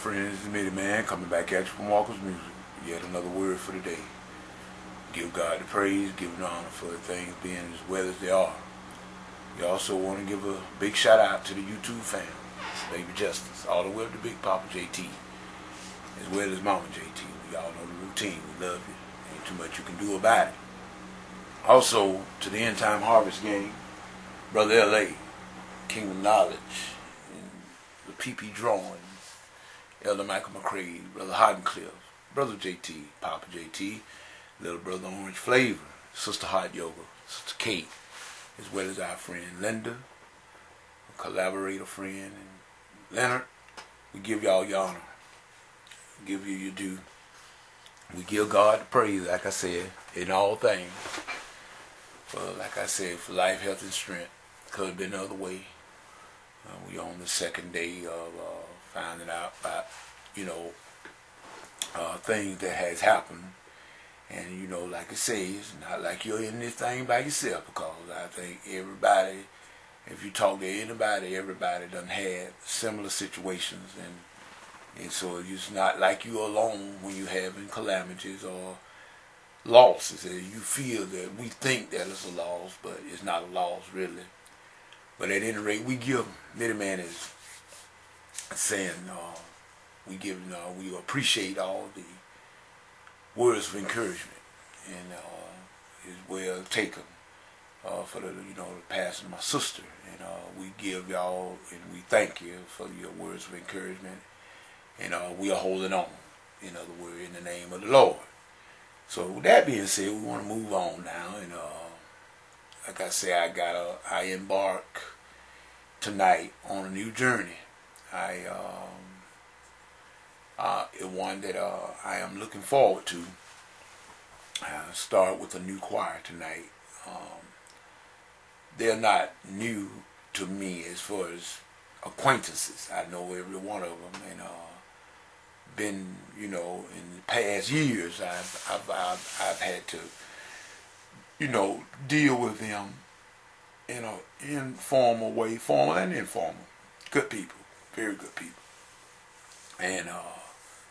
friends, it's Mitty Man coming back at you from Walker's Music. Yet another word for the day. Give God the praise, give Him the honor for the things being as well as they are. We also want to give a big shout out to the YouTube family, Baby Justice, all the way up to Big Papa JT, as well as Mama JT. We all know the routine. We love you. Ain't too much you can do about it. Also, to the End Time Harvest Gang, Brother L.A., Kingdom Knowledge, and the PP Drawings, Elder Michael McCrae, Brother Hottencliff, Brother JT, Papa JT, Little Brother Orange Flavor, Sister Hot Yoga, Sister Kate, as well as our friend Linda, a collaborator friend, and Leonard. We give y'all your honor. We give you your due. We give God the praise, like I said, in all things. For, like I said, for life, health, and strength. Could have been another way. We on the second day of finding out about, things that has happened. And, like I say, it's not like you're in this thing by yourself, because I think everybody, if you talk to anybody, everybody done had similar situations. And so it's not like you're alone when you're having calamities or losses. You feel that we think that it's a loss, but it's not a loss, really. But at any rate, we give, Mitty Man is saying, we appreciate all the words of encouragement, and is well taken for the passing of my sister. And we give y'all and we thank you for your words of encouragement. And we are holding on, in other words, in the name of the Lord. So with that being said, we want to move on now. And like I say, I embark tonight on a new journey. One that I am looking forward to. I start with a new choir tonight. They're not new to me as far as acquaintances. I know every one of them, and been, in the past years, I've had to, deal with them in an informal way, formal and informal. Good people, very good people. And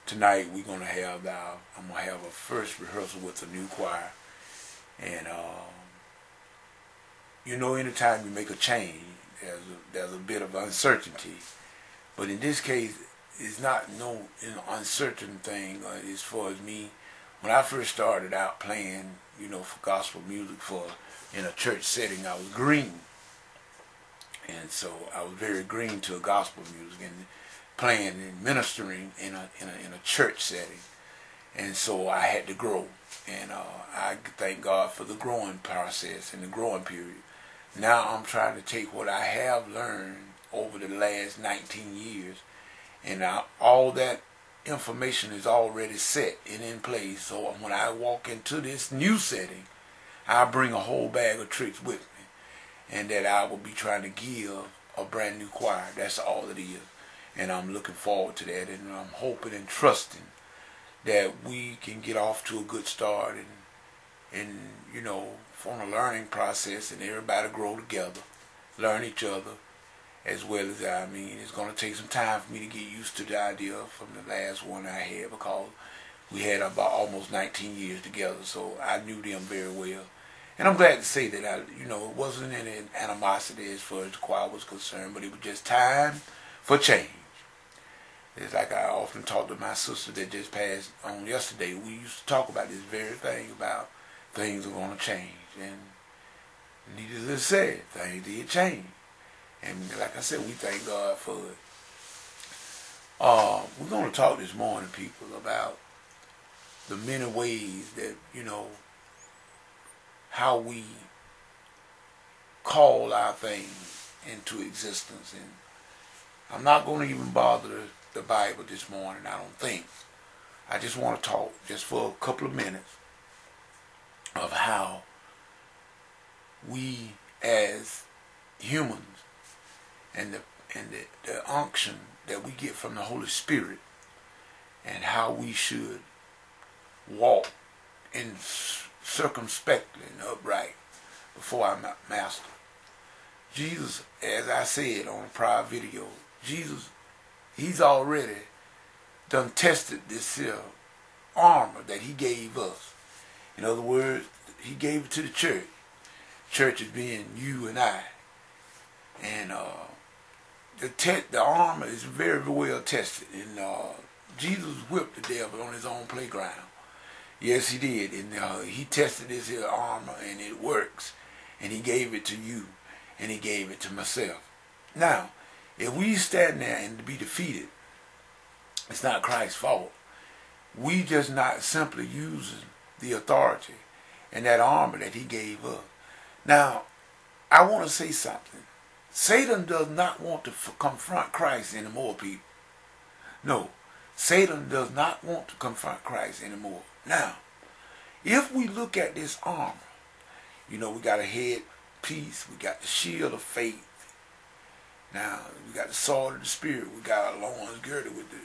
tonight we're gonna have I'm gonna have a first rehearsal with a new choir. And anytime you make a change, there's a bit of uncertainty. But in this case, it's not no uncertain thing as far as me. When I first started out playing, for gospel music in a church setting, I was green. And so I was very green to gospel music and playing and ministering in a church setting. And so I had to grow. And I thank God for the growing process and the growing period. Now I'm trying to take what I have learned over the last 19 years, and all that information is already set and in place. So when I walk into this new setting, I bring a whole bag of tricks with me, and that I will be trying to give a brand new choir. That's all it is. And I'm looking forward to that, and I'm hoping and trusting that we can get off to a good start and from a learning process, and everybody grow together, learn each other, as well as, it's going to take some time for me to get used to the idea from the last one I had, because we had about almost 19 years together, so I knew them very well. And I'm glad to say that it wasn't any animosity as far as the choir was concerned, but it was just time for change. It's like I often talk to my sister that just passed on yesterday. We used to talk about this very thing, about things are going to change. And needless to say, things did change. And like I said, we thank God for it. We're going to talk this morning, people, about the many ways that, how we call our things into existence. And I'm not going to even bother the Bible this morning, I don't think. I just want to talk just for a couple of minutes of how we as humans and the unction that we get from the Holy Spirit, and how we should walk in circumspectly and upright before our Master. Jesus, as I said on a prior video, Jesus, He's already done tested this here armor that he gave us. In other words, he gave it to the church. Church is being you and I. And the armor is very, very well tested. And Jesus whipped the devil on his own playground. Yes, he did. And he tested this here armor, and it works. And he gave it to you, and he gave it to myself. Now, if we stand there and to be defeated, it's not Christ's fault. We just not simply using the authority and that armor that he gave us. Now, I want to say something. Satan does not want to confront Christ anymore, people. No, Satan does not want to confront Christ anymore. Now, if we look at this armor, we got a head piece, we got the shield of faith. Now, we got the sword of the Spirit, we got our loins girded with the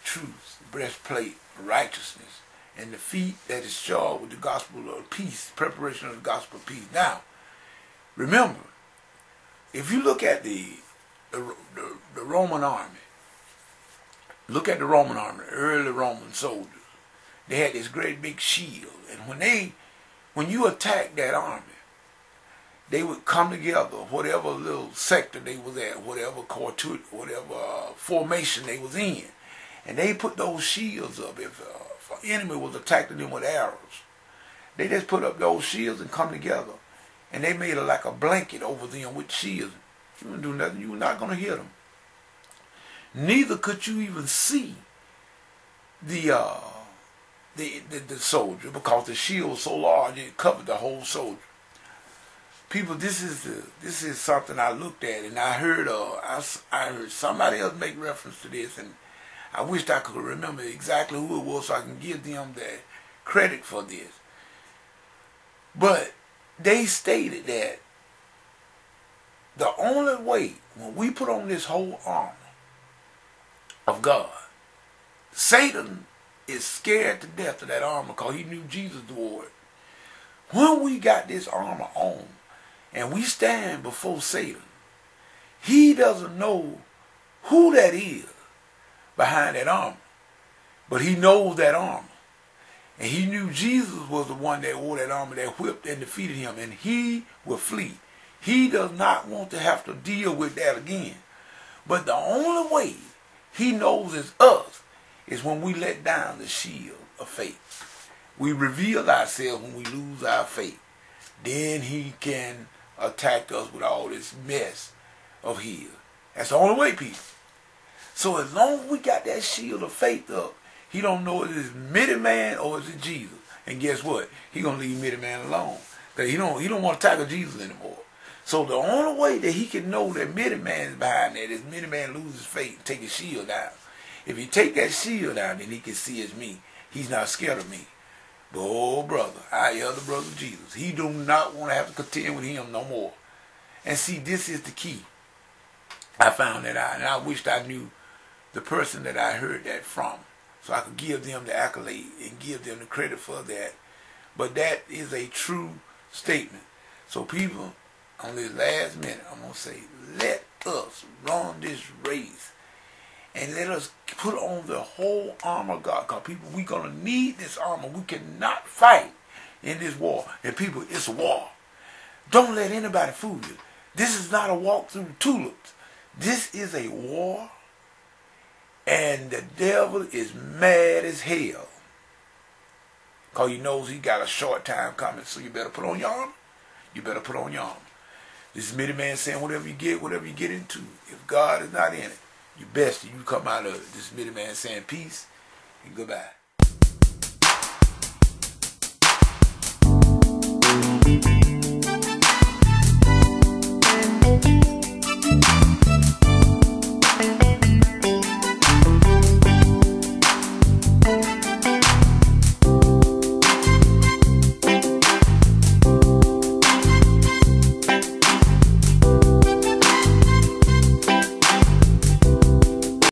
truth, the breastplate of righteousness, and the feet that is shod with the gospel of peace, preparation of the gospel of peace. Now, remember, if you look at the Roman army, look at the Roman army, the early Roman soldiers, they had this great big shield, and when you attacked that army, they would come together, whatever little sector they was at, whatever quartet, whatever formation they was in, and they put those shields up. If an enemy was attacking them with arrows, they just put up those shields and come together, and they made it like a blanket over them with shields. You wouldn't do nothing. You were not going to hit them. Neither could you even see the soldier, because the shield was so large it covered the whole soldier. People, this is something I looked at, and I heard somebody else make reference to this, and I wished I could remember exactly who it was so I can give them the credit for this. But they stated that the only way, when we put on this whole armor of God, Satan is scared to death of that armor because he knew Jesus wore it. When we got this armor on and we stand before Satan, he doesn't know who that is behind that armor, but he knows that armor. And he knew Jesus was the one that wore that armor, that whipped and defeated him, and he will flee. He does not want to have to deal with that again. But the only way he knows it's us is when we let down the shield of faith. We reveal ourselves when we lose our faith. Then he can attack us with all this mess of his. That's the only way, people. So as long as we got that shield of faith up, he don't know if it's Midian or is it Jesus. And guess what? He gonna leave Midian alone. Because he don't want to tackle Jesus anymore. So the only way that he can know that Midian is behind that is Midian loses faith and take his shield down. If he take that shield down, then he can see it's me. He's not scared of me. But oh brother, our elder brother Jesus, he do not want to have to contend with him no more. And see, this is the key. I found that out, and I wished I knew the person that I heard that from, so I could give them the accolade and give them the credit for that. But that is a true statement. So people, on this last minute, I'm going to say, let us run this race and let us put on the whole armor of God. Because people, we're going to need this armor. We cannot fight in this war. And people, it's a war. Don't let anybody fool you. This is not a walk through the tulips. This is a war. And the devil is mad as hell. Because he knows he got a short time coming. So you better put on your armor. You better put on your armor. This is Midian saying whatever you get into. If God is not in it, you best you come out of it. This is Midian saying peace and goodbye.